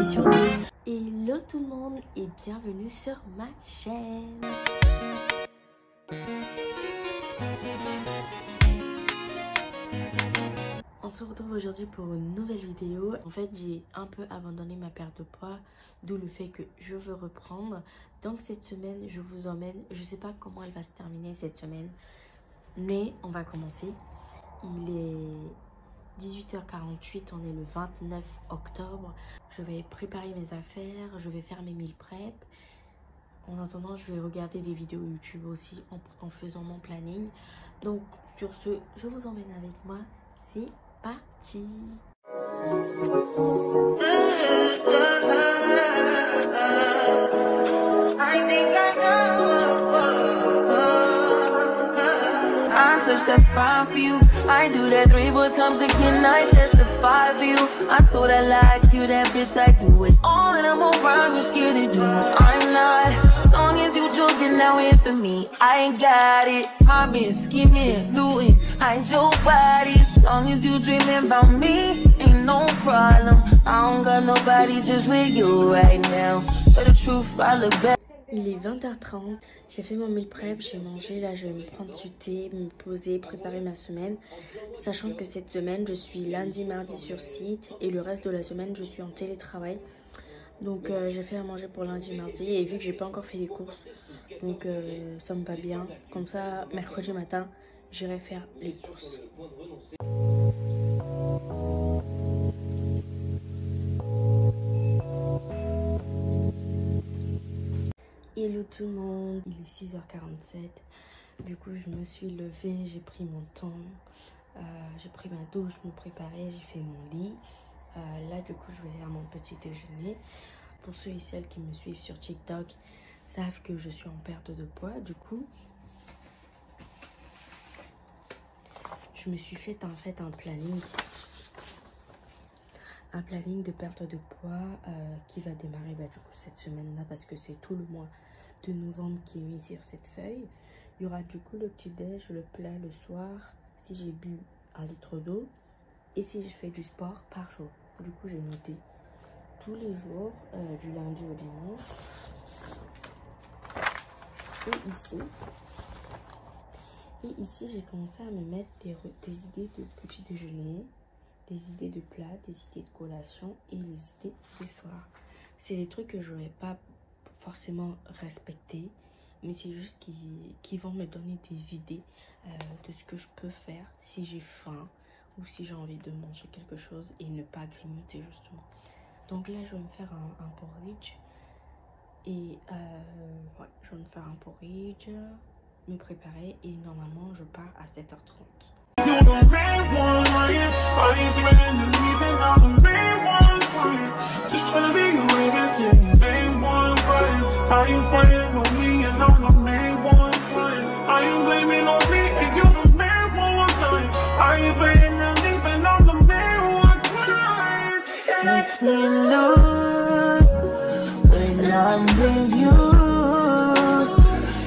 10 sur 10. Hello tout le monde et bienvenue sur ma chaîne. On se retrouve aujourd'hui pour une nouvelle vidéo. En fait, j'ai un peu abandonné ma perte de poids, d'où le fait que je veux reprendre. Donc cette semaine, je vous emmène, je sais pas comment elle va se terminer cette semaine, mais on va commencer. Il est 18h48, on est le 29 octobre. Je vais préparer mes affaires, je vais faire mes meal prep. En attendant, je vais regarder des vidéos YouTube aussi en faisant mon planning. Donc sur ce, je vous emmène avec moi. C'est parti. That's fine for you. I do that 3 more times again. I testify for you. I told I like you, that bitch. I do it all, and I'm around. You're scared to do it. I'm not. As long as you joking now here for me, I ain't got it. My bitch scheming, looting. I ain't your body. As long as you dreaming about me, ain't no problem. I don't got nobody just with you right now. But the truth, I look back. Il est 20h30, j'ai fait mon meal prep, j'ai mangé, là je vais me prendre du thé, me poser, préparer ma semaine. Sachant que cette semaine, je suis lundi, mardi sur site et le reste de la semaine, je suis en télétravail. Donc j'ai fait à manger pour lundi, mardi et vu que j'ai pas encore fait les courses, donc ça me va bien. Comme ça, mercredi matin, j'irai faire les courses. Hello tout le monde, il est 6h47, du coup je me suis levée, j'ai pris mon temps, j'ai pris ma douche, me préparer, j'ai fait mon lit. Là du coup je vais faire mon petit déjeuner. Pour ceux et celles qui me suivent sur TikTok savent que je suis en perte de poids, du coup je me suis fait en fait un planning de perte de poids qui va démarrer du coup cette semaine là parce que c'est tout le mois de novembre qui est mis sur cette feuille. Il y aura du coup le petit déj, le plat le soir, si j'ai bu 1 litre d'eau et si je fais du sport par jour. Du coup j'ai noté tous les jours du lundi au dimanche. Et ici j'ai commencé à me mettre des idées de petit déjeuner, des idées de plats, des idées de collation et les idées du soir. C'est des trucs que je ne vais pas forcément respecter, mais c'est juste qui vont me donner des idées de ce que je peux faire si j'ai faim ou si j'ai envie de manger quelque chose et ne pas grignoter justement. Donc là, je vais me faire un porridge et ouais, je vais me faire un porridge, me préparer et normalement, je pars à 7h30. You're the main one, lying. I ain't threatening to leave, and I'm the main one, crying. Just tryna be your everything, main one, crying. I ain't fighting on me, and I'm the main one, crying. I ain't blaming on me, and you're the main one, crying. I ain't playing to leave, and I'm the main one, crying. Make me lose when I'm with you.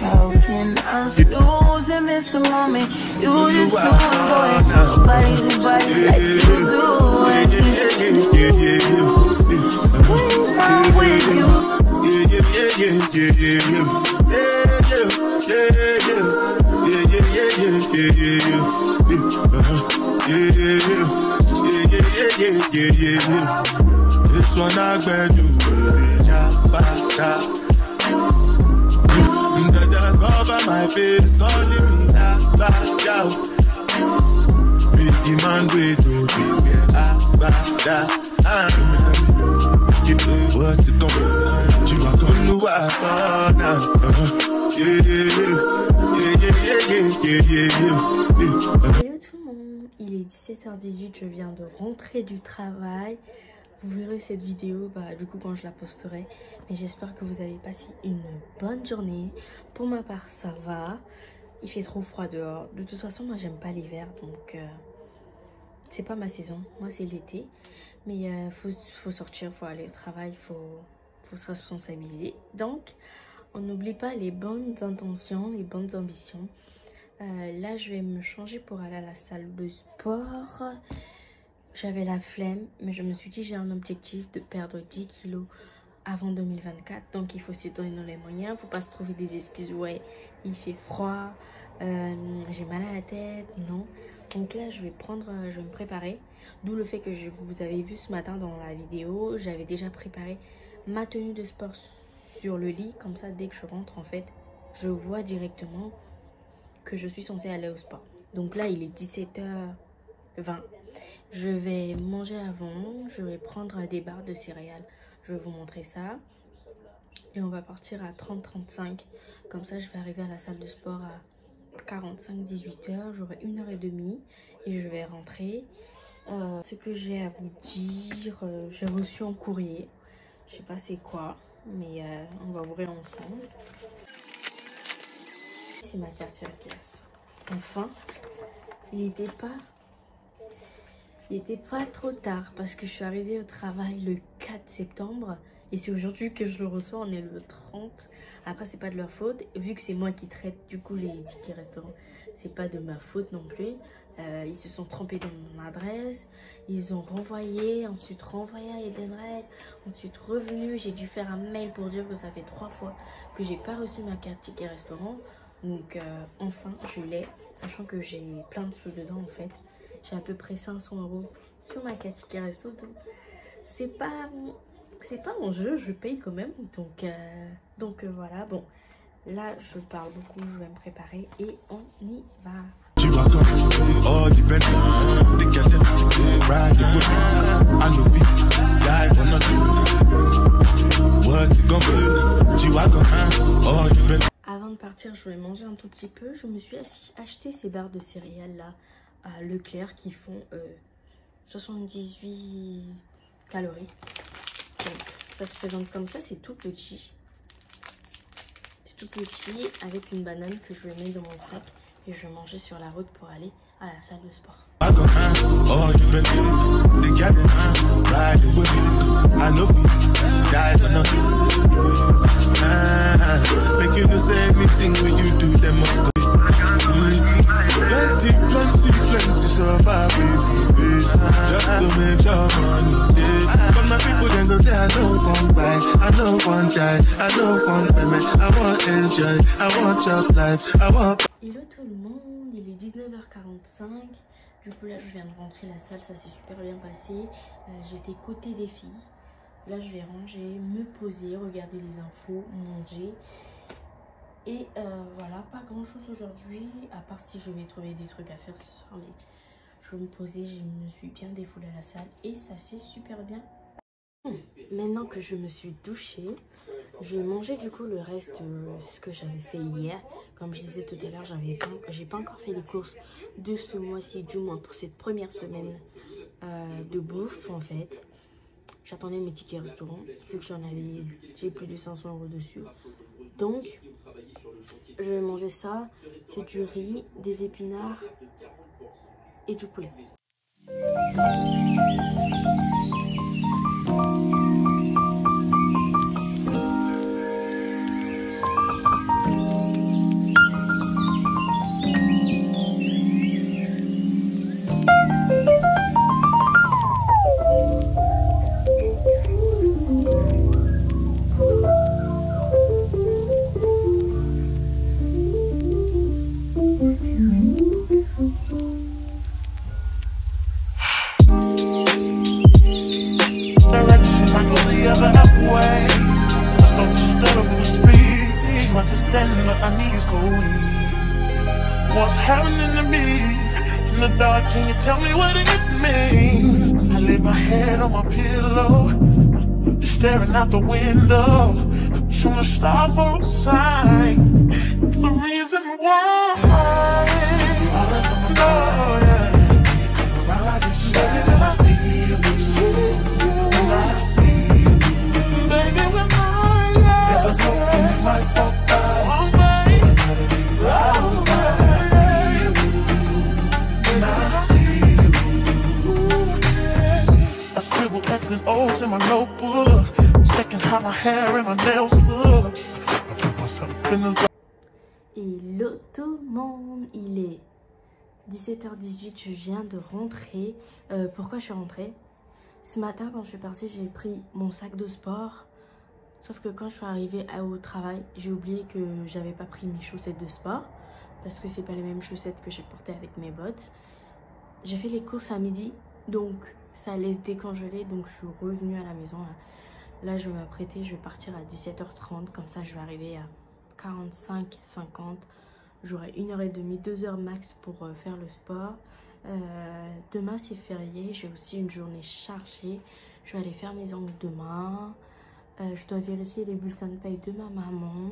How can I lose and miss the moment? You just know I'm going. Nobody like you do. When I'm with you. This one I bet you the cover my face, calling me back out. Big demand with you, what's it going? You are going to work now. Hello tout le monde, il est 17h18, je viens de rentrer du travail. Vous verrez cette vidéo du coup quand je la posterai. Mais j'espère que vous avez passé une bonne journée. Pour ma part ça va. Il fait trop froid dehors. De toute façon moi j'aime pas l'hiver. Donc c'est pas ma saison. Moi c'est l'été. Mais faut sortir, faut aller au travail, faut se responsabiliser. Donc on n'oublie pas les bonnes intentions, les bonnes ambitions. Là je vais me changer pour aller à la salle de sport. j'avais la flemme, mais je me suis dit j'ai un objectif de perdre 10 kilos avant 2024, donc il faut se donner les moyens, il ne faut pas se trouver des excuses, ouais, il fait froid, j'ai mal à la tête, non. Donc là, je vais me préparer, d'où le fait que vous avez vu ce matin dans la vidéo, j'avais déjà préparé ma tenue de sport sur le lit, comme ça, dès que je rentre, en fait, je vois directement que je suis censée aller au sport. Donc là, il est 17h20. Je vais manger avant, je vais prendre des barres de céréales. Je vais vous montrer ça. Et on va partir à 30-35. Comme ça, je vais arriver à la salle de sport à 45-18h. J'aurai 1h30 et je vais rentrer. Ce que j'ai à vous dire, j'ai reçu un courrier. Je sais pas c'est quoi, mais on va ouvrir ensemble. C'est ma carte caisse. Enfin, il n'était pas trop tard parce que je suis arrivée au travail le 4 septembre et c'est aujourd'hui que je le reçois. On est le 30. Après, c'est pas de leur faute vu que c'est moi qui traite du coup les tickets restaurants. C'est pas de ma faute non plus. Ils se sont trompés dans mon adresse. Ils ont renvoyé, ensuite renvoyé à Edenred, ensuite revenu. J'ai dû faire un mail pour dire que ça fait 3 fois que j'ai pas reçu ma carte ticket restaurant. Donc enfin je l'ai, sachant que j'ai plein de sous dedans en fait. J'ai à peu près 500 € sur ma carte ticket resto, donc c'est pas mon jeu, je paye quand même. Donc voilà, bon là je parle beaucoup, je vais me préparer et on y va. Avant de partir, je vais manger un tout petit peu. Je me suis acheté ces barres de céréales là à Leclerc qui font 78 calories. Donc, ça se présente comme ça, c'est tout petit. C'est tout petit avec une banane que je vais mettre dans mon sac et je vais manger sur la route pour aller à la salle de sport. Plenty surviving just to make your money. But my people then go say I don't want buy, I don't want die, I don't want payment, I want enjoy, I want job life, I want. Hello tout le monde, il est 19h45. Du coup là je viens de rentrer la salle, ça s'est super bien passé. J'étais côté des filles. Là je vais ranger, me poser, regarder les infos, manger. Et voilà, pas grand chose aujourd'hui, à part si je vais trouver des trucs à faire ce soir, mais je vais me poser, je me suis bien défoulée à la salle et ça s'est super bien. Maintenant que je me suis douchée, je vais manger du coup le reste de ce que j'avais fait hier. Comme je disais tout à l'heure, j'ai pas encore fait les courses de ce mois-ci, du moins pour cette première semaine de bouffe en fait. J'attendais mes tickets restaurants, vu que j'ai plus de 500 € dessus. Donc, je vais manger ça. C'est du riz, des épinards et du poulet. What's happening to me in the dark? Can you tell me what it means? I lay my head on my pillow, staring out the window, trying to stop for a sign. It's the reason why you always on my mind. You come around like this, baby, when I see you, when I see you, baby, when I never know when you might walk by. So I gotta be right. X's and O's in my notebook, checking how my hair and my nails look. I feel myself in the zone. Hello tout le monde, il est 17h18, je viens de rentrer. Pourquoi je suis rentrée? Ce matin, quand je suis partie, j'ai pris mon sac de sport. Sauf que quand je suis arrivée au travail, j'ai oublié que j'avais pas pris mes chaussettes de sport. Parce que c'est pas les mêmes chaussettes que j'ai portées avec mes bottes. J'ai fait les courses à midi, donc ça allait se décongeler. Donc je suis revenue à la maison. Là, je vais m'apprêter, je vais partir à 17h30. Comme ça, je vais arriver à 45-50. J'aurai 1h30, 2h max pour faire le sport. Demain, c'est férié. J'ai aussi une journée chargée. Je vais aller faire mes ongles demain. Je dois vérifier les bulletins de paye de ma maman.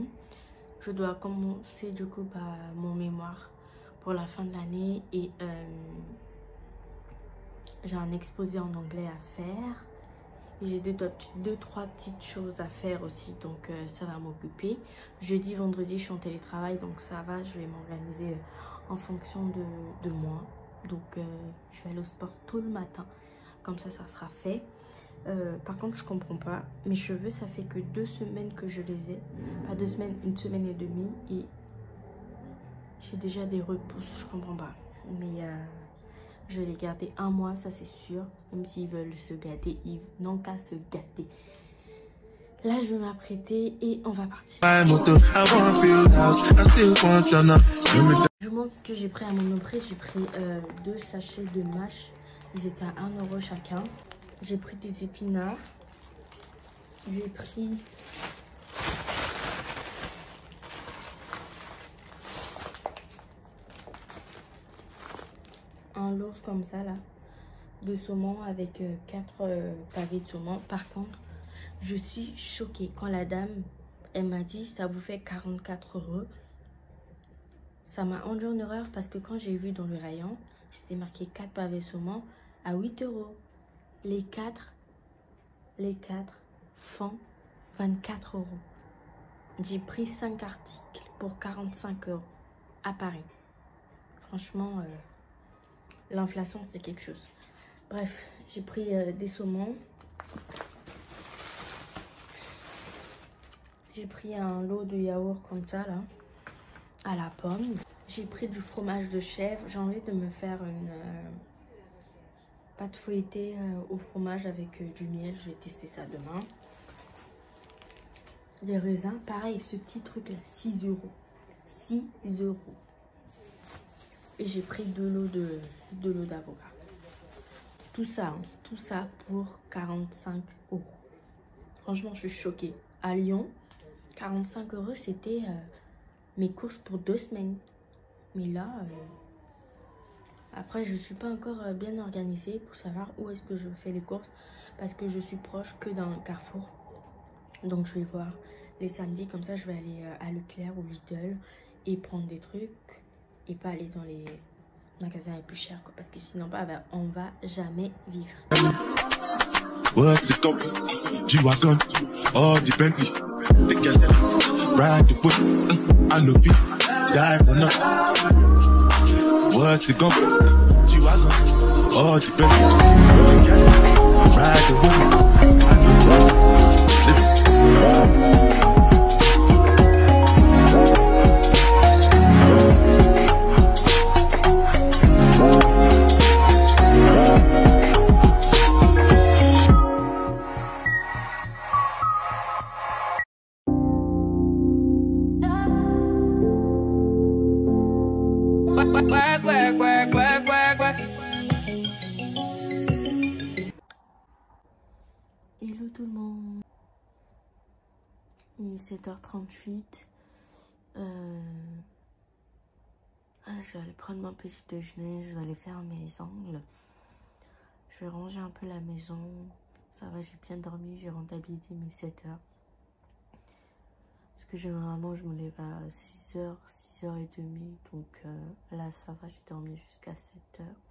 Je dois commencer du coup mon mémoire pour la fin de l'année. Et j'ai un exposé en anglais à faire. Et j'ai deux, trois petites choses à faire aussi. Donc ça va m'occuper. Jeudi, vendredi, je suis en télétravail. Donc ça va, je vais m'organiser en fonction de moi. Donc je vais aller au sport tôt le matin. Comme ça sera fait. Par contre, je comprends pas. Mes cheveux, ça fait que 2 semaines que je les ai. Pas 2 semaines, 1 semaine et demie. Et j'ai déjà des repousses. Je comprends pas. Mais je vais les garder 1 mois, ça c'est sûr. Même s'ils veulent se gâter, ils n'ont qu'à se gâter. Là, je vais m'apprêter et on va partir. Je vous montre ce que j'ai pris à mon entrée. J'ai pris 2 sachets de mâche. Ils étaient à 1 € chacun. J'ai pris des épinards. J'ai pris un lot comme ça là, de saumon avec 4 pavés de saumon. Par contre, je suis choquée quand la dame, elle m'a dit ça vous fait 44 €. Ça m'a induit en erreur parce que quand j'ai vu dans le rayon, c'était marqué 4 pavés de saumon à 8 €. Les 4 font 24 €. J'ai pris 5 articles pour 45 € à Paris. Franchement, l'inflation, c'est quelque chose. Bref, j'ai pris des saumons. J'ai pris un lot de yaourt comme ça, là, à la pomme. J'ai pris du fromage de chèvre. J'ai envie de me faire une pâte feuilletée au fromage avec du miel. Je vais tester ça demain. Les raisins, pareil, ce petit truc-là, 6 €. 6 €. Et j'ai pris 2 lots d'avocat. Tout ça pour 45 €. Franchement, je suis choquée. À Lyon, 45 €, c'était mes courses pour 2 semaines. Mais là, après, je ne suis pas encore bien organisée pour savoir où est-ce que je fais les courses. Parce que je suis proche que d'un Carrefour. Donc, je vais voir les samedis. Comme ça, je vais aller à Leclerc ou Lidl et prendre des trucs. Et pas aller dans les magasins les plus chers, quoi, parce que sinon on va jamais vivre. What's it go? G-Wagon, all the Bentley, the girl ride the whip, I know you die for nothing. What's it go? G-Wagon, all the Bentley, the girl ride the whip, I know you. Hello tout le monde. Il est 7h38. Je vais aller prendre mon petit déjeuner. Je vais aller faire mes ongles. Je vais ranger un peu la maison. Ça va, j'ai bien dormi. J'ai rentabilisé mes 7 heures. Parce que généralement, je me lève à 6h, 6h30. Donc là, ça va, j'ai dormi jusqu'à 7 heures.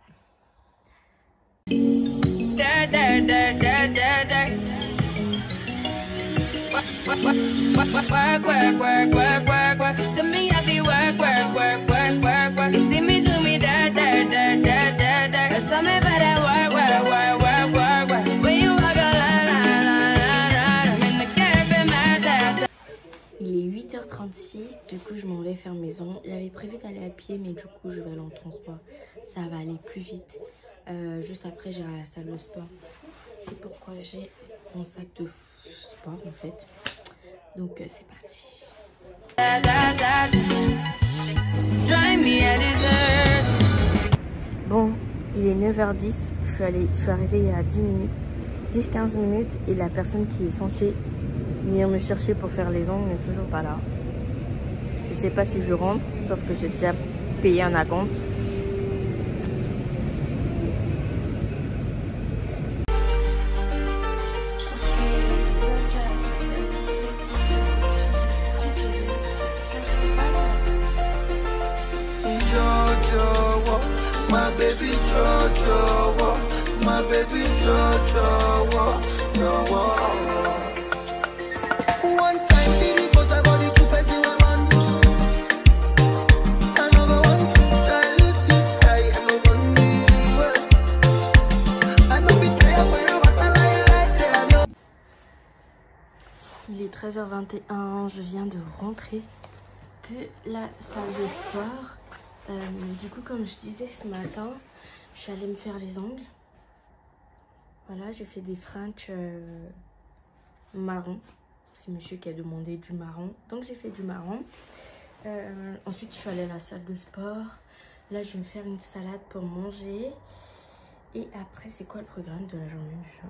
Il est 8h30. 10h36, du coup je m'en vais faire maison. J'avais prévu d'aller à pied, mais du coup je vais aller en transport. Ça va aller plus vite. Juste après j'irai à la salle de sport. C'est pourquoi j'ai mon sac de sport en fait. Donc c'est parti. Bon, il est 9h10. Je suis arrivée il y a 10 minutes. 10-15 minutes et la personne qui est censée venir me chercher pour faire les ongles n'est toujours pas là. Je sais pas si je rentre, sauf que j'ai déjà payé un acompte. My baby Jojo, my baby Jojo, one time did it cause I got it to pass you around. Another one, I lose it, I know one day. I know it there wherever I realize. Il est 13h21, je viens de rentrer de la salle de sport. Du coup, comme je disais ce matin, je suis allée me faire les ongles. Voilà, j'ai fait des French marron. C'est monsieur qui a demandé du marron, donc j'ai fait du marron. Ensuite, je suis allée à la salle de sport. Là, je vais me faire une salade pour manger. Et après, c'est quoi le programme de la journée déjà?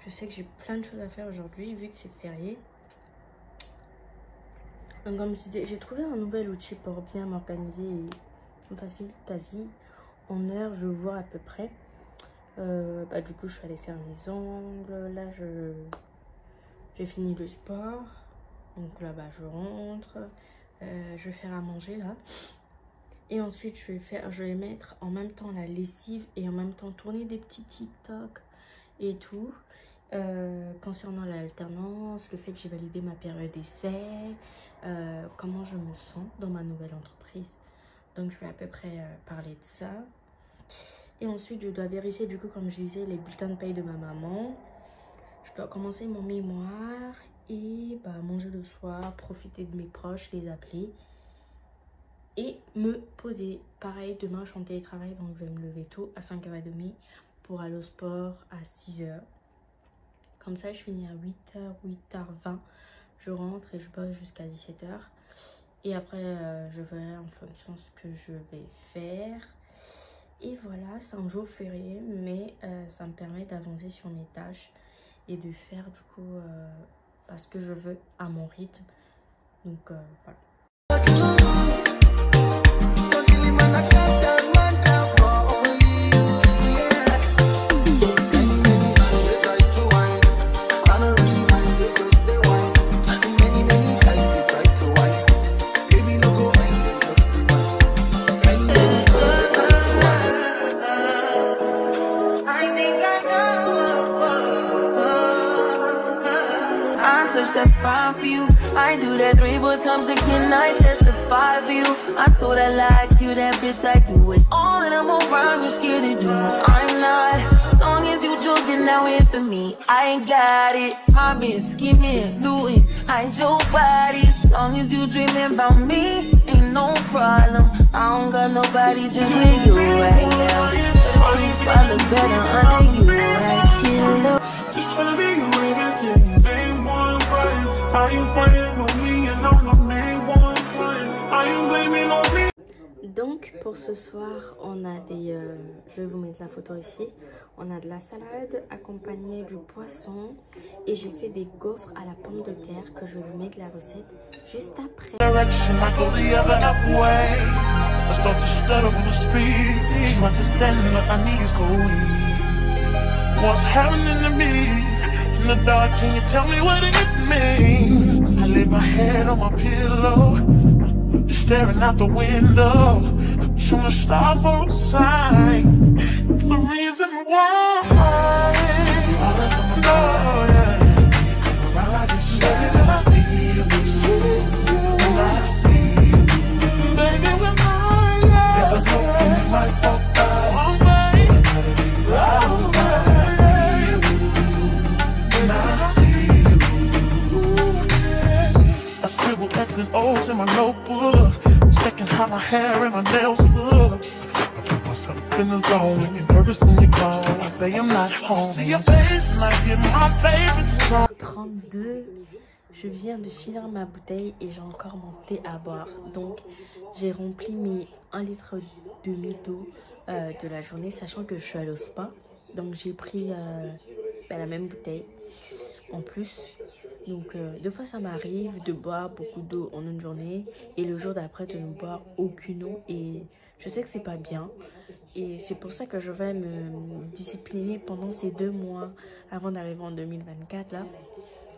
Je sais que j'ai plein de choses à faire aujourd'hui, vu que c'est férié. Donc comme je disais, j'ai trouvé un nouvel outil pour bien m'organiser et me faciliter ta vie. En heure, je vois à peu près. Du coup, je suis allée faire mes ongles. Là, j'ai fini le sport. Donc là, je rentre. Je vais faire à manger là. Et ensuite, je vais mettre en même temps la lessive et en même temps tourner des petits TikTok et tout. Concernant l'alternance, le fait que j'ai validé ma période d'essai, comment je me sens dans ma nouvelle entreprise. Donc je vais à peu près parler de ça. Et ensuite je dois vérifier du coup, comme je disais, les bulletins de paye de ma maman. Je dois commencer mon mémoire et manger le soir, profiter de mes proches, les appeler et me poser. Pareil, demain je suis en télétravail, donc je vais me lever tôt à 5h30 pour aller au sport à 6h. Comme ça, je finis à 8h, 8h20. Je rentre et je bosse jusqu'à 17h. Et après, je verrai en fonction de ce que je vais faire. Et voilà, c'est un jour férié, mais ça me permet d'avancer sur mes tâches et de faire du coup ce que je veux à mon rythme. Donc voilà. That fine for you. I do that 3 more times again. I testify for you. I told I like you, that bitch. I do it all and I'm around. You're scared to do it. I'm not. As long as you joking now in for me, I ain't got it. I've been scheming, looting, hide your body. As long as you dreaming about me, ain't no problem. I don't got nobody just with you right now. I look better under you. I can't look. Just tryna be you everything. Day one crying. How you fighting on me and I'm the main one crying? How you blaming on me? Donc pour ce soir, on a des... je vais vous mettre la photo ici. On a de la salade accompagnée du poisson. Et j'ai fait des gaufres à la pomme de terre que je vais vous mettre la recette juste après. Direction, I go the other way. I start to stutter when I speak. Trying to stand up, my knees go weak. What's happening to me? In the dark, can you tell me what it means? I lay my head on my pillow, staring out the window, trying to stop for a sign. It's the reason why you always on my mind. You come around like it's shit. I see you, and I see you. Baby, when I never know when you might walk by. So I gotta be right on time. I see you, and I see you. X's and O's in my notebook, checking how my hair and my nails look. I feel myself in the zone, when you're nervous when you're gone. I say I'm not home. See your face and I hear my favorite song. 32. Je viens de finir ma bouteille et j'ai encore mon thé à boire. Donc, j'ai rempli mes 1 litre et demi d'eau de la journée, sachant que je suis allée au spa. Donc, j'ai pris la même bouteille en plus. Donc, 2 fois, ça m'arrive de boire beaucoup d'eau en une journée et le jour d'après de ne boire aucune eau. Et je sais que c'est pas bien. Et c'est pour ça que je vais me discipliner pendant ces 2 mois avant d'arriver en 2024 là.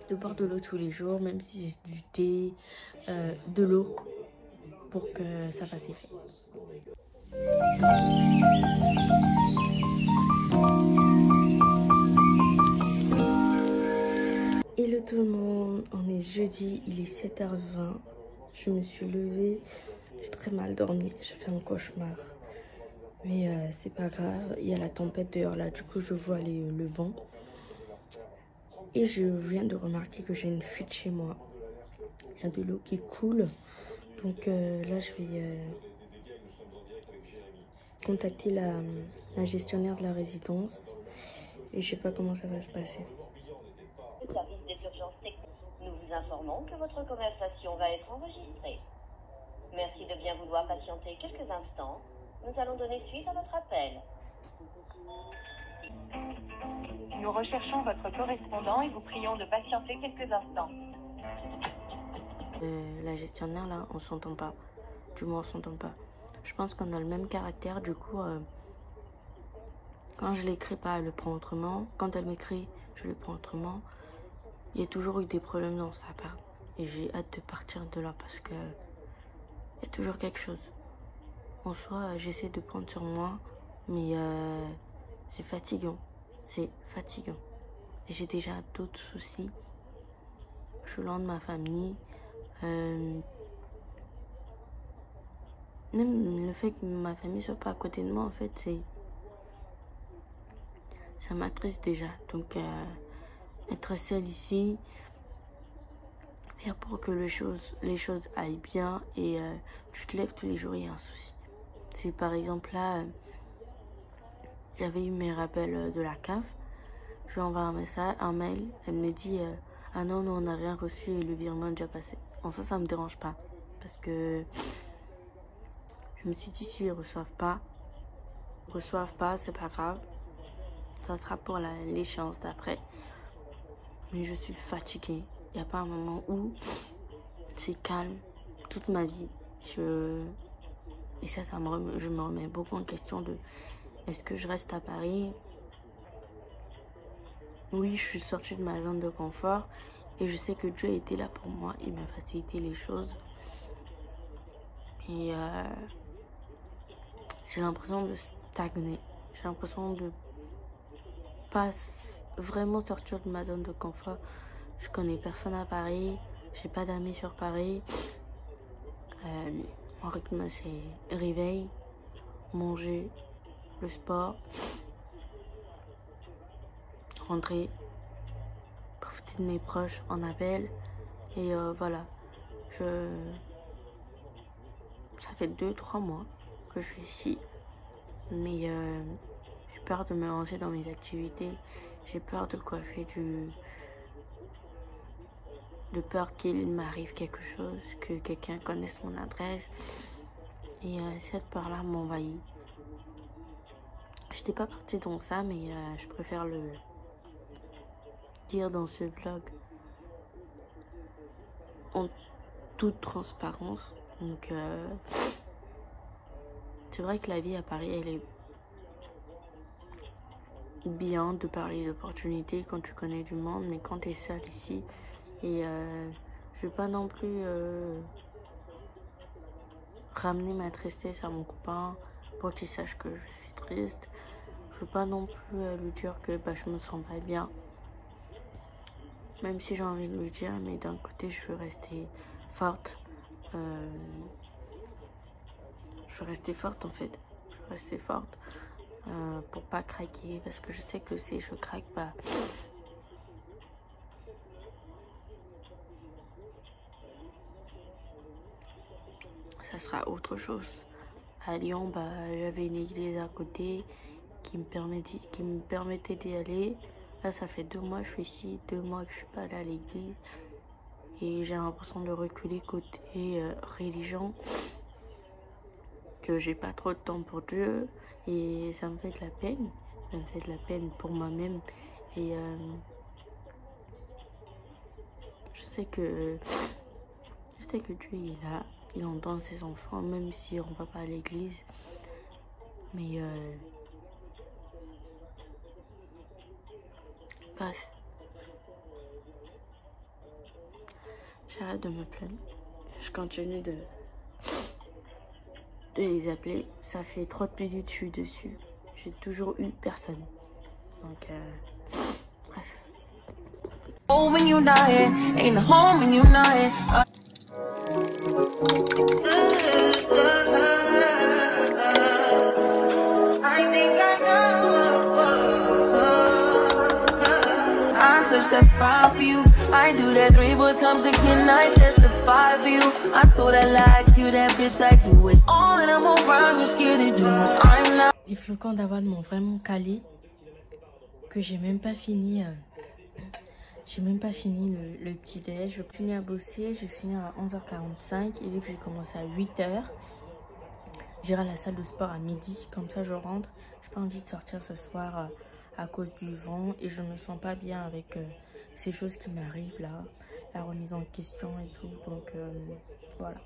De boire de l'eau tous les jours, même si c'est du thé, de l'eau, pour que ça fasse effet. Hello tout le monde, on est jeudi, il est 7h20. Je me suis levée, j'ai très mal dormi, j'ai fait un cauchemar. Mais c'est pas grave, il y a la tempête dehors là, du coup je vois le vent. Et je viens de remarquer que j'ai une fuite chez moi. Il y a de l'eau qui coule. Donc là, je vais contacter la gestionnaire de la résidence. Et je sais pas comment ça va se passer. Service des urgences techniques. Nous vous informons que votre conversation va être enregistrée. Merci de bien vouloir patienter quelques instants. Nous allons donner suite à votre appel. Nous recherchons votre correspondant et vous prions de patienter quelques instants. La gestionnaire là, on s'entend pas. Du moins, on s'entend pas. Je pense qu'on a le même caractère. Du coup, quand je l'écris pas, elle le prend autrement. Quand elle m'écrit, je le prends autrement. Il y a toujours eu des problèmes dans sa part. Et j'ai hâte de partir de là parce que il y a toujours quelque chose. En soi, j'essaie de prendre sur moi, mais c'est fatigant. C'est fatigant. Et j'ai déjà d'autres soucis. Je suis loin de ma famille. Même le fait que ma famille soit pas à côté de moi, en fait, ça m'attriste déjà. Donc, être seule ici, faire pour que les choses aillent bien et tu te lèves tous les jours, il y a un souci. C'est par exemple là... J'avais eu mes rappels de la CAF. Je lui envoie un mail. Elle me dit ah non, nous on n'a rien reçu et le virement est déjà passé. En soi, ça me dérange pas. Parce que je me suis dit, s'ils reçoivent pas, c'est pas grave. Ça sera pour l'échéance d'après. Mais je suis fatiguée. Il n'y a pas un moment où c'est calme toute ma vie. Et ça je me remets beaucoup en question de... Est-ce que je reste à Paris? Oui, je suis sortie de ma zone de confort et je sais que Dieu a été là pour moi. Il m'a facilité les choses. Et j'ai l'impression de stagner. J'ai l'impression de pas vraiment sortir de ma zone de confort. Je connais personne à Paris. J'ai pas d'amis sur Paris. Mon rythme, c'est réveil, manger, le sport, rentrer, profiter de mes proches en appel et voilà. Ça fait 2-3 mois que je suis ici, mais j'ai peur de me lancer dans mes activités, j'ai peur de coiffer de peur qu'il m'arrive quelque chose, que quelqu'un connaisse mon adresse et cette peur-là m'envahit. J'étais pas partie dans ça, mais je préfère le dire dans ce vlog en toute transparence. Donc, c'est vrai que la vie à Paris, elle est bien de parler d'opportunités quand tu connais du monde, mais quand tu es seule ici, et je vais pas non plus ramener ma tristesse à mon copain pour qu'il sache que je suis triste. Je veux pas non plus lui dire que je me sens pas bien. Même si j'ai envie de lui dire, mais d'un côté je veux rester forte. Je veux rester forte en fait. Je veux rester forte pour pas craquer. Parce que je sais que si je craque pas... ça sera autre chose. À Lyon, bah, j'avais une église à côté qui me permettait d'y aller. Là, ça fait 2 mois que je suis ici, 2 mois que je suis pas allée à l'église. Et j'ai l'impression de reculer côté religion. Que j'ai pas trop de temps pour Dieu. Et ça me fait de la peine. Ça me fait de la peine pour moi-même. Et je sais que Dieu il est là. Il entend ses enfants, même si on va pas à l'église. Mais bref. J'arrête de me plaindre. Je continue de les appeler. Ça fait 30 minutes que je suis dessus. J'ai toujours eu personne. Donc bref. Oh, when you're not here, ain't home when you're not here. I think I touch that fire for you. I do that 3 more times again. I testify for you. I told I like you, that bitch I do it. All that I'm around, you're scared to do it. I'm not. Les flocons d'avoine m'ont vraiment calé. Que j'ai même pas fini. J'ai même pas fini le petit déj. Je continue à bosser. Je vais finir à 11h45. Et vu que j'ai commencé à 8h, j'irai à la salle de sport à midi. Comme ça, je rentre. J'ai pas envie de sortir ce soir à cause du vent. Et je me sens pas bien avec ces choses qui m'arrivent là. La remise en question et tout. Donc voilà.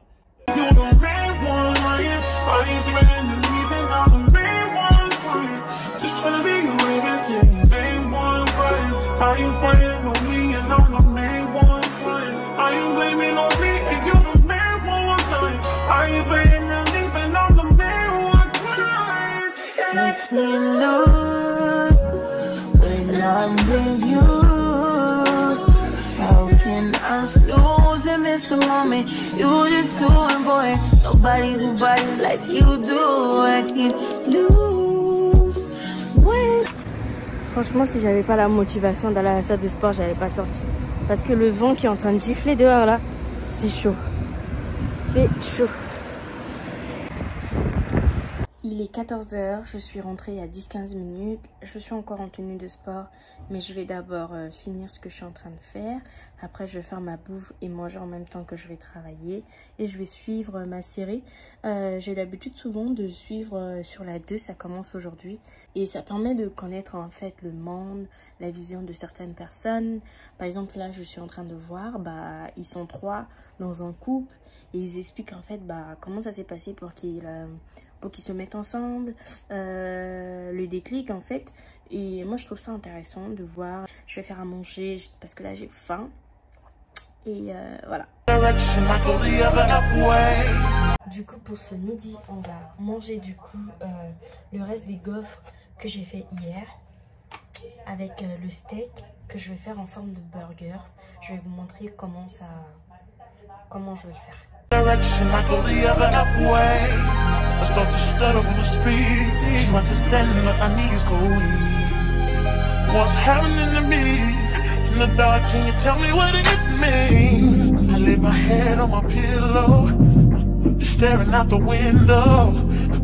How you frontin' on me and I'm the main one crying? How you blaming on me and you the main one crying? How you blaming on me and I'm the main one crying? Let me lose when I'm with you. How can I lose and miss the moment? You just too important. Nobody who bodies like you do. I can't lose when. Franchement, si j'avais pas la motivation d'aller à la salle de sport, j'allais pas sortir. Parce que le vent qui est en train de gifler dehors là, c'est chaud. C'est chaud. Il est 14h, je suis rentrée il y a 10-15 minutes. Je suis encore en tenue de sport, mais je vais d'abord finir ce que je suis en train de faire. Après, je vais faire ma bouffe et manger en même temps que je vais travailler. Et je vais suivre ma série. J'ai l'habitude souvent de suivre sur la 2, ça commence aujourd'hui. Et ça permet de connaître en fait le monde, la vision de certaines personnes. Par exemple, là, je suis en train de voir, ils sont 3 dans un couple. Et ils expliquent en fait comment ça s'est passé pour qu'ils se mettent ensemble, le déclic en fait. Et moi je trouve ça intéressant de voir. Je vais faire à manger parce que là j'ai faim. Et voilà. Du coup pour ce midi on va manger du coup le reste des gaufres que j'ai fait hier. Avec le steak que je vais faire en forme de burger. Je vais vous montrer comment je vais le faire. Direction, I go the other way. I start to stutter when I speak. Trying to stand up, my knees go weak. What's happening to me? In the dark, can you tell me what it means? I lay my head on my pillow, staring out the window.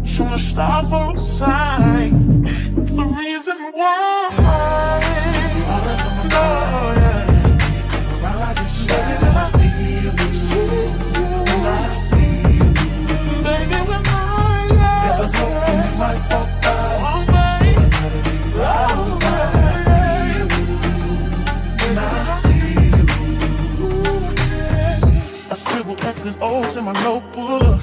Trying to stop for a sign. It's the reason why. All that's on my mind. Come around like this, baby, I see you. X's and O's in my notebook.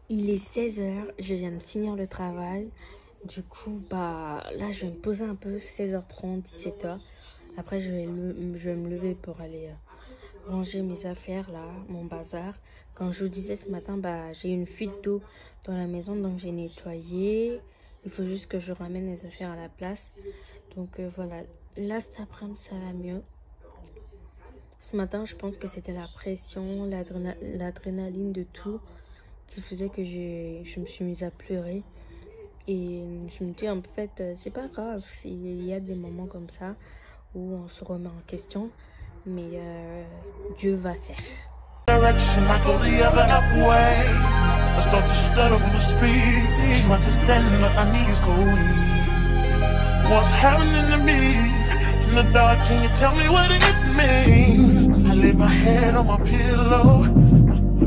Il est 16h, je viens de finir le travail. Du coup, là, je vais me poser un peu, 16h30, 17h. Après, je vais me lever pour aller ranger mes affaires, là, mon bazar. Comme je vous disais ce matin, j'ai une fuite d'eau dans la maison, donc j'ai nettoyé. Il faut juste que je ramène les affaires à la place. Donc voilà, là cet après-midi ça va mieux. Ce matin, je pense que c'était la pression, l'adrénaline de tout qui faisait que je me suis mise à pleurer. Et je me dis en fait, c'est pas grave, il y a des moments comme ça où on se remet en question, mais Dieu va faire. Direction, I go the other way. I start to stutter when I speak. Trying to stand up, my knees go weak. What's happening to me? In the dark, can you tell me what it means? I lay my head on my pillow,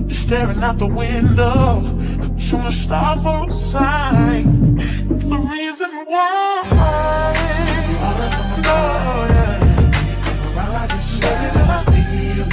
staring out the window, trying to stop for a sign. It's the reason why. You always on my mind. Yeah. You come around like this, baby, when I see you.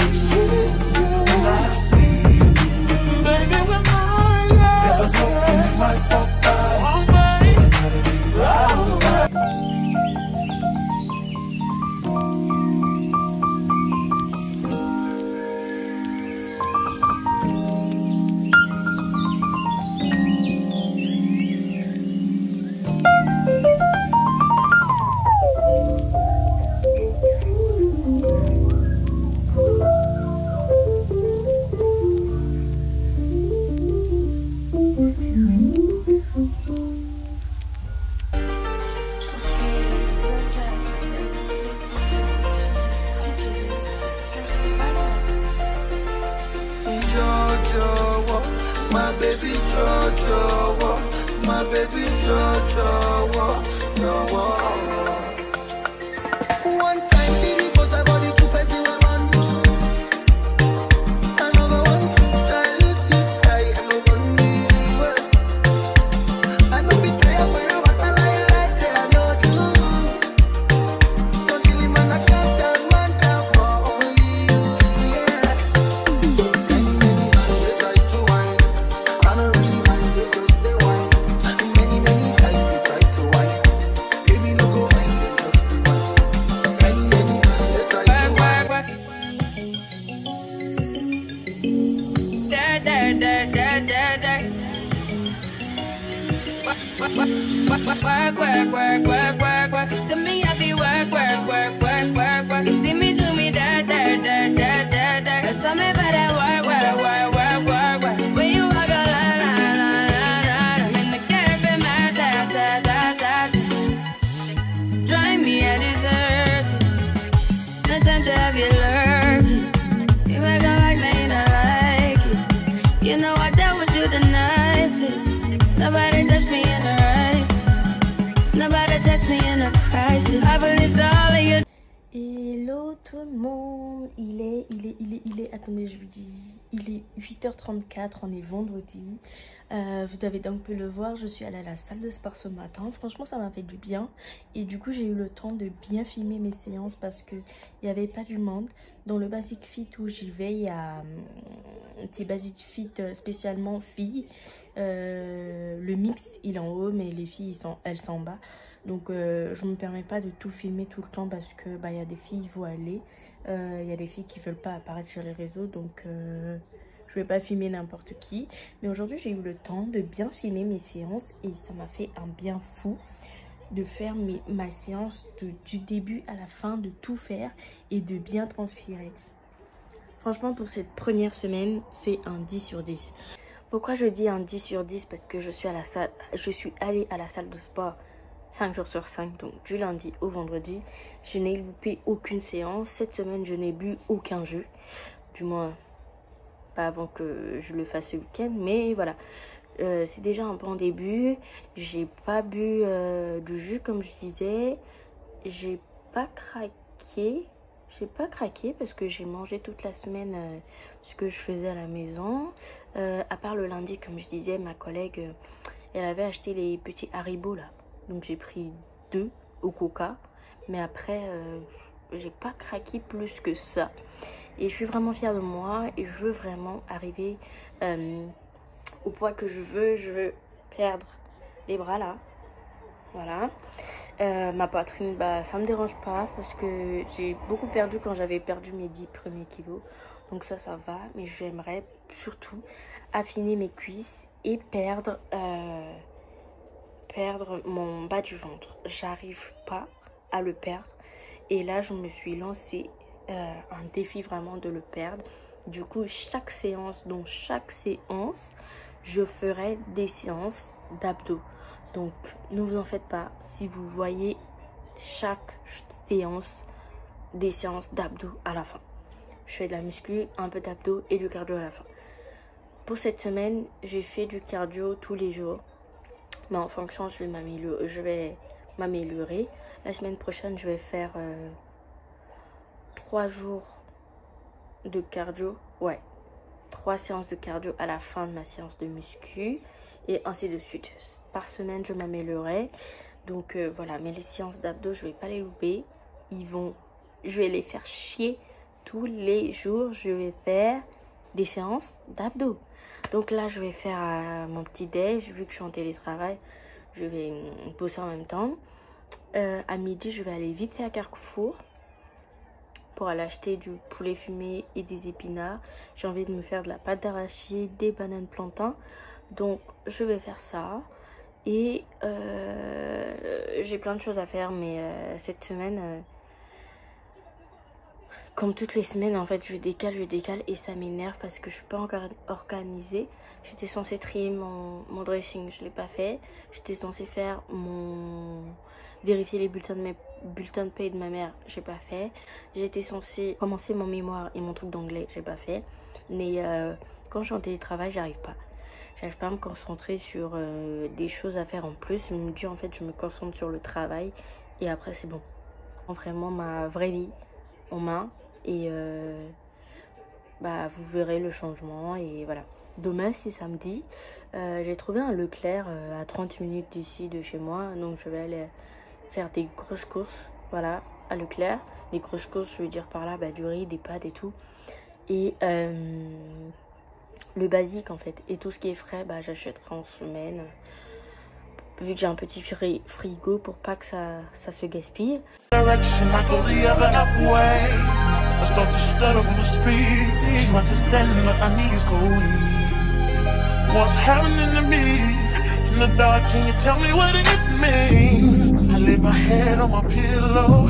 My baby Jojo, my baby Jojo, one time did it cause I body too busy with one. Another one, I lose it, I am on me. I know we try for you, but I say I know you. So kill him and I count down one down for only you, yeah. Work. To me, I be work. You see me do me that. Tell me about that work. When you walk a line, I'm in the cafe, my that. Drive me a dessert. No time to have you lurking. You make a like me, not like it. You know I dealt with you the nicest. Nobody touched me in the righteous. Nobody text me in a crisis. I believed all of you. Hello tout le monde, il est, attendez je vous dis, il est 8h34, on est vendredi. Vous avez donc pu le voir, je suis allée à la salle de sport ce matin. Franchement ça m'a fait du bien. Et du coup j'ai eu le temps de bien filmer mes séances parce que il n'y avait pas du monde. Dans le Basic Fit où j'y vais, il y a un petit Basic Fit spécialement filles. Le mix il est en haut mais les filles elles sont en bas. Donc je me permets pas de tout filmer tout le temps parce que y a des filles qui vont aller. Il y a des filles qui veulent pas apparaître sur les réseaux, donc je vais pas filmer n'importe qui. Mais aujourd'hui j'ai eu le temps de bien filmer mes séances et ça m'a fait un bien fou de faire ma séance du début à la fin, de tout faire et de bien transpirer. Franchement pour cette première semaine c'est un 10 sur 10. Pourquoi je dis un 10 sur 10? Parce que je suis allée à la salle de sport 5 jours sur 5, donc du lundi au vendredi. Je n'ai loupé aucune séance. Cette semaine, je n'ai bu aucun jus. Du moins, pas avant que je le fasse ce week-end. Mais voilà, c'est déjà un bon début. J'ai pas bu du jus comme je disais. J'ai pas craqué. Parce que j'ai mangé toute la semaine ce que je faisais à la maison. À part le lundi, comme je disais, ma collègue, elle avait acheté les petits Haribo là. Donc j'ai pris 2 au coca. Mais après, j'ai pas craqué plus que ça. Et je suis vraiment fière de moi. Et je veux vraiment arriver au poids que je veux. Je veux perdre les bras là. Voilà. Ma poitrine, ça me dérange pas. Parce que j'ai beaucoup perdu quand j'avais perdu mes 10 premiers kilos. Donc ça va. Mais j'aimerais surtout affiner mes cuisses et perdre mon bas du ventre. J'arrive pas à le perdre. Et là, je me suis lancé un défi vraiment de le perdre. Du coup, chaque séance, je ferai des séances d'abdos. Donc, ne vous en faites pas. Si vous voyez chaque séance, des séances d'abdos à la fin. Je fais de la muscu, un peu d'abdos et du cardio à la fin. Pour cette semaine, j'ai fait du cardio tous les jours. Mais en fonction, je vais m'améliorer. La semaine prochaine, je vais faire 3 jours de cardio. Ouais, 3 séances de cardio à la fin de ma séance de muscu. Et ainsi de suite. Par semaine, je m'améliorerai. Donc voilà, mais les séances d'abdos, je vais pas les louper. Je vais les faire chier tous les jours. Je vais faire des séances d'abdos. Donc là, je vais faire mon petit déj. Vu que je suis en télétravail, je vais bosser en même temps. À midi, je vais aller vite fait à Carrefour pour aller acheter du poulet fumé et des épinards. J'ai envie de me faire de la pâte d'arachide, des bananes plantains. Donc, je vais faire ça. Et j'ai plein de choses à faire, mais cette semaine, comme toutes les semaines, en fait, je décale et ça m'énerve parce que je suis pas encore organisée. J'étais censée trier mon dressing, je l'ai pas fait. J'étais censée faire vérifier les bulletins de paye de ma mère, j'ai pas fait. J'étais censée commencer mon mémoire et mon truc d'anglais, j'ai pas fait. Mais quand je suis en télétravail, j'arrive pas à me concentrer sur des choses à faire en plus. Je me dis en fait, je me concentre sur le travail et après c'est bon. Vraiment ma vraie vie en main et vous verrez le changement et voilà. Demain c'est samedi, j'ai trouvé un Leclerc à 30 minutes d'ici de chez moi, donc je vais aller faire des grosses courses, voilà, à Leclerc. Des grosses courses, je veux dire par là, du riz, des pâtes et tout. Et le basique en fait. Et tout ce qui est frais, j'achèterai en semaine. Vu que j'ai un petit frigo pour pas que ça se gaspille. Direction, I go the other way. I start to stutter when I speak. Trying to stand but my knees go weak. What's happening to me? In the dark, can you tell me what it means? I lay my head on my pillow,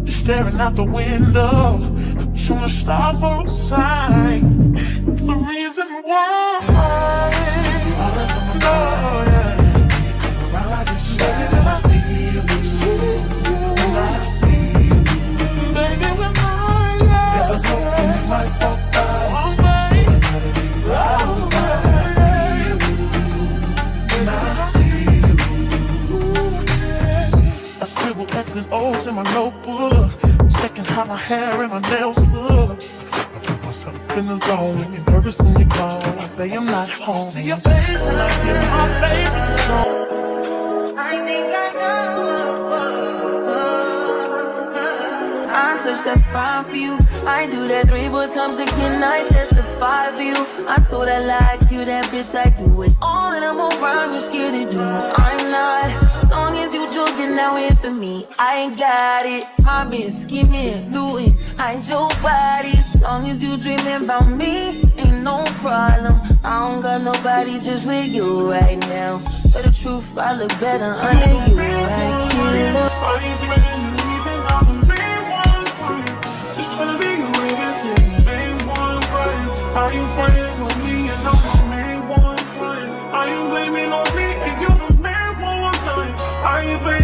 staring out the window, trying to stop for a sign. It's the reason why you always on my mind. Yeah. You come around like this, baby, when I see you, when I see you, baby, when I never know when you might walk by. So I gotta be right on time. When I see you, when I see you, I scribble X's and O's in my notebook, checking how my hair and my nails look. In the zone, when you're nervous when you're gone, I say I'm not home. See your face and I hear my favorite song. I think I know. I touch that fine for you. I do that 3-4 times again. I testify for you. I told her like you, that bitch. I do it all and I'm around. You're scared to do it. I'm not. As long as you joking now in for me, I ain't got it. My bitch skimming, looting. I ain't your body. As long as you dreaming about me, ain't no problem. I don't got nobody just with you right now. But the truth, I look better under you. I can't look. I ain't threatening to leave and I'm the main one for you. Just tryna be with you, main one crying. How you frontin' on me and I'm the main one crying? How you blaming on me and you're the main one crying? How you blaming